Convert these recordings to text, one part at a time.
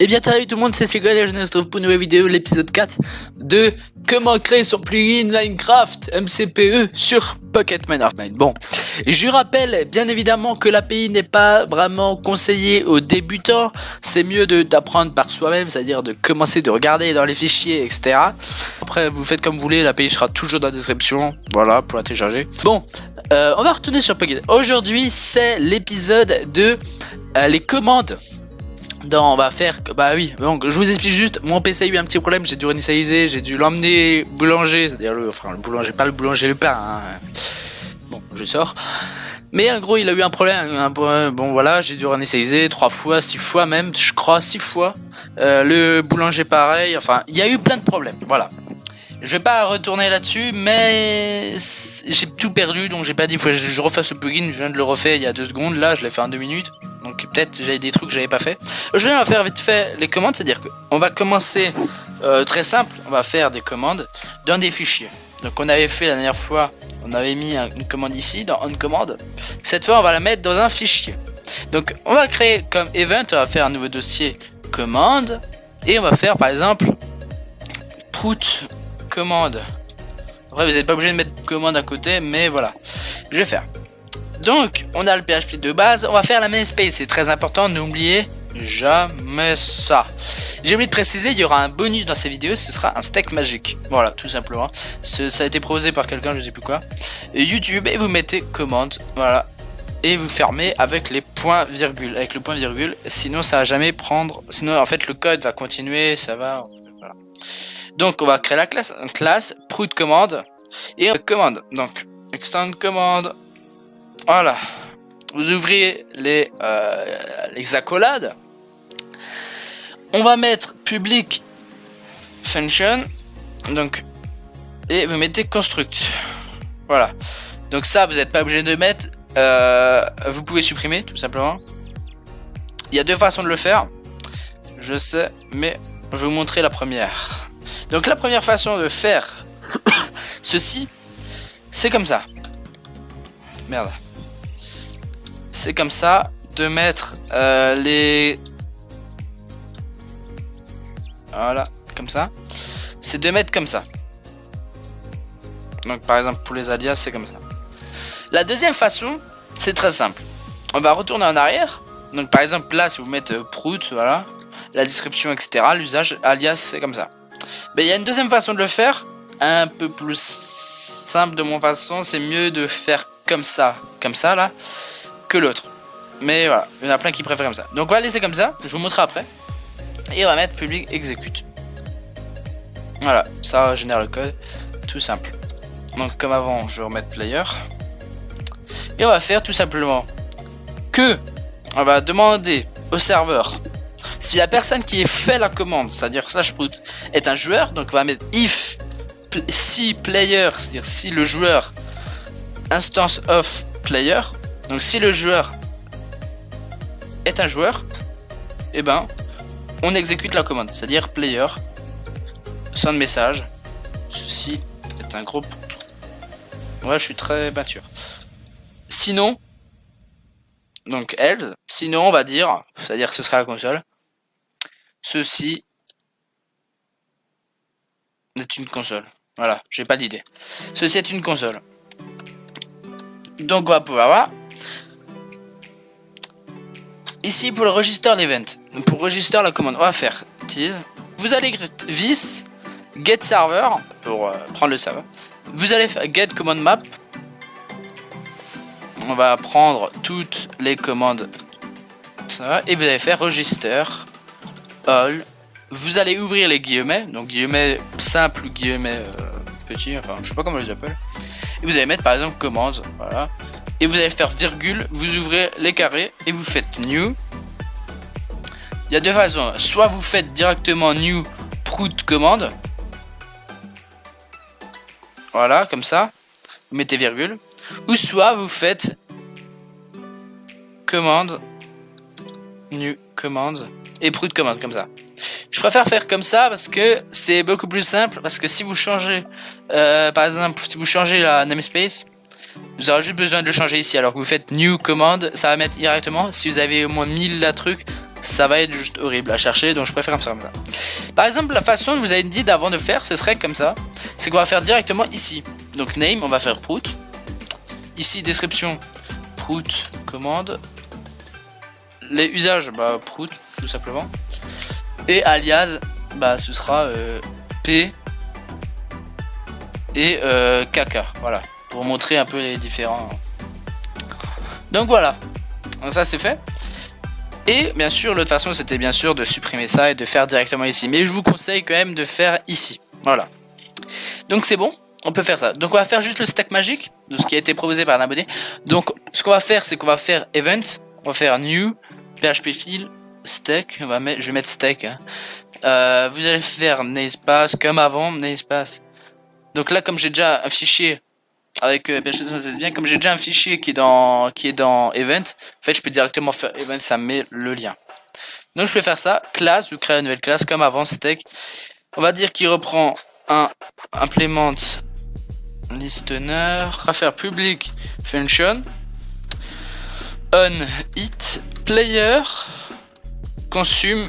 Et bien salut tout le monde, c'est Sigol et je nous retrouve pour une nouvelle vidéo, l'épisode 4 de comment créer son plugin Minecraft MCPE sur Pocket Minecraft. Bon, je rappelle bien évidemment que l'API n'est pas vraiment conseillée aux débutants, c'est mieux d'apprendre par soi-même, c'est-à-dire de commencer de regarder dans les fichiers, etc. Après vous faites comme vous voulez, l'API sera toujours dans la description, voilà, pour la télécharger. Bon, on va retourner sur Pocket. Aujourd'hui c'est l'épisode de les commandes. Non, on va faire, bah oui, donc je vous explique juste, mon PC a eu un petit problème, j'ai dû réinitialiser, j'ai dû l'emmener boulanger, c'est-à-dire le boulanger, pas le boulanger le pain, hein. Bon, je sors, mais en gros il a eu un problème, bon voilà, j'ai dû réinitialiser 3 fois, 6 fois même, je crois 6 fois, le boulanger pareil, enfin, il y a eu plein de problèmes, voilà. Je vais pas retourner là-dessus, mais j'ai tout perdu, donc j'ai pas dit, il faut que je refasse le plugin, je viens de le refaire il y a 2 secondes, là je l'ai fait en 2 minutes, donc peut-être j'avais des trucs que j'avais pas fait. Je vais faire vite fait les commandes, c'est-à-dire qu'on va commencer très simple, on va faire des commandes dans des fichiers. Donc on avait fait la dernière fois, on avait mis une commande ici, dans onCommand, cette fois on va la mettre dans un fichier. Donc on va créer comme event, on va faire un nouveau dossier commande, et on va faire par exemple prout commande. Après vous n'êtes pas obligé de mettre commande à côté, mais voilà, je vais faire. Donc on a le PHP de base, on va faire la namespace, c'est très important, n'oubliez jamais ça. J'ai oublié de préciser, il y aura un bonus dans ces vidéos, ce sera un steak magique, voilà, tout simplement. Ça a été proposé par quelqu'un, je sais plus quoi. Et YouTube, et vous mettez commande, voilà, et vous fermez avec les points virgule, avec le point virgule, sinon ça va jamais prendre, sinon en fait le code va continuer, ça va, voilà. Donc on va créer la classe prout commande et commande. Donc extend commande. Voilà. Vous ouvrez les accolades. On va mettre public function. Donc et vous mettez construct. Voilà. Donc ça vous n'êtes pas obligé de mettre. Vous pouvez supprimer tout simplement. Il y a 2 façons de le faire. Je sais, mais je vais vous montrer la première. Donc la première façon de faire ceci, c'est comme ça. Merde. C'est comme ça, de mettre les... Voilà, comme ça. C'est de mettre comme ça. Donc par exemple pour les alias, c'est comme ça. La deuxième façon, c'est très simple. On va retourner en arrière. Donc par exemple là, si vous mettez prout, voilà, la description, etc., l'usage alias, c'est comme ça. Mais il y a une deuxième façon de le faire, un peu plus simple de mon façon, c'est mieux de faire comme ça là, que l'autre. Mais voilà, il y en a plein qui préfèrent comme ça. Donc on va laisser comme ça, je vous montrerai après. Et on va mettre public execute. Voilà, ça génère le code, tout simple. Donc comme avant, je vais remettre player. Et on va faire tout simplement que on va demander au serveur si la personne qui a fait la commande, c'est-à-dire /prout, est un joueur, donc on va mettre if si player, c'est-à-dire si le joueur instance of player, donc si le joueur est un joueur, et ben on exécute la commande, c'est-à-dire player sans message, ceci est un groupe. Ouais, je suis très mature. Sinon, donc else, sinon on va dire, c'est-à-dire que ce sera la console. Ceci est une console. Voilà, j'ai pas d'idée. Ceci est une console. Donc on va pouvoir voir. Ici pour le register l'event. Pour register la commande, on va faire tease. Vous allez écrire this get server pour prendre le serveur. Vous allez faire get command map. On va prendre toutes les commandes. Ça, et vous allez faire register all. Vous allez ouvrir les guillemets, donc guillemets simples ou guillemets petits, enfin je sais pas comment on les appelle. Et vous allez mettre par exemple commande, voilà. Et vous allez faire virgule, vous ouvrez les carrés et vous faites new. Il y a 2 façons, soit vous faites directement new prout commande. Voilà, comme ça. Vous mettez virgule. Ou soit vous faites commande new commande et prout commande comme ça. Je préfère faire comme ça parce que c'est beaucoup plus simple, parce que si vous changez par exemple si vous changez la namespace, vous aurez juste besoin de le changer ici, alors que vous faites new commande, ça va mettre directement. Si vous avez au moins 1000 trucs, ça va être juste horrible à chercher, donc je préfère faire comme ça. Par exemple, la façon que vous avez dit d'avant de faire, ce serait comme ça. C'est qu'on va faire directement ici. Donc name, on va faire prout. Ici, description, prout, commande. Les usages, bah prout, tout simplement. Et alias, bah ce sera P et caca, voilà, pour montrer un peu les différents. Donc voilà, donc ça c'est fait. Et bien sûr, l'autre façon c'était bien sûr de supprimer ça et de faire directement ici. Mais je vous conseille quand même de faire ici, voilà. Donc c'est bon, on peut faire ça. Donc on va faire juste le stack magique de ce qui a été proposé par un abonné. Donc ce qu'on va faire, c'est qu'on va faire event, on va faire new, php file, stack, je vais mettre stack. Hein. Vous allez faire namespace comme avant, namespace. Donc là, comme j'ai déjà un fichier avec PHP bien, comme j'ai déjà un fichier qui est dans event, en fait, je peux directement faire event, ça me met le lien. Donc je peux faire ça, classe, je crée une nouvelle classe comme avant, stack. On va dire qu'il reprend un implement listener, on va faire public function on it player consume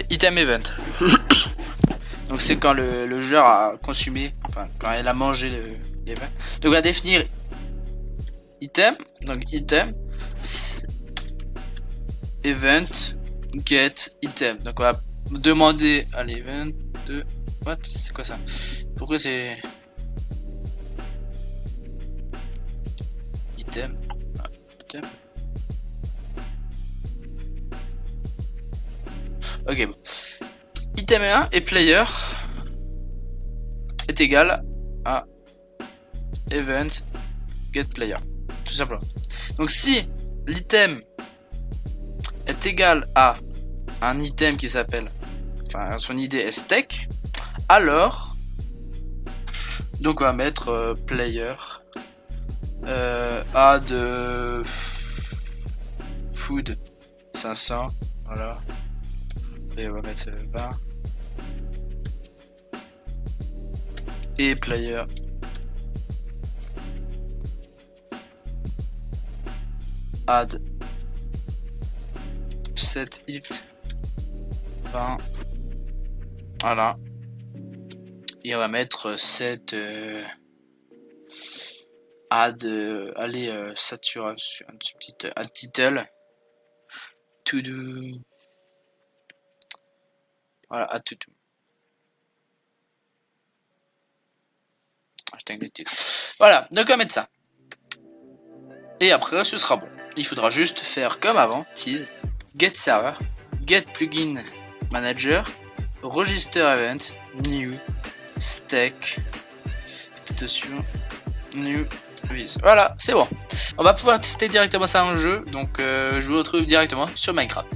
item event. Donc c'est quand le joueur a consumé, enfin quand elle a mangé l'event. Donc on va définir item, donc item event get item. Donc on va demander à l'event de what, c'est quoi ça? Pourquoi c'est item, item. Ok, bon. Item 1 et player est égal à event get player, tout simplement. Donc si l'item est égal à un item qui s'appelle, enfin son ID est stack, alors donc on va mettre player add food 500, voilà. Et on va mettre 20. Et player add set it 20. Voilà. Et on va mettre set add allez saturation, un petit add title to do. Voilà, à tout. Voilà, donc on va mettre ça. Et après, ce sera bon. Il faudra juste faire comme avant, tease, get server, get plugin manager, register event, new, stack, attention, new, vis. Voilà, c'est bon. On va pouvoir tester directement ça en jeu, donc je vous retrouve directement sur Minecraft.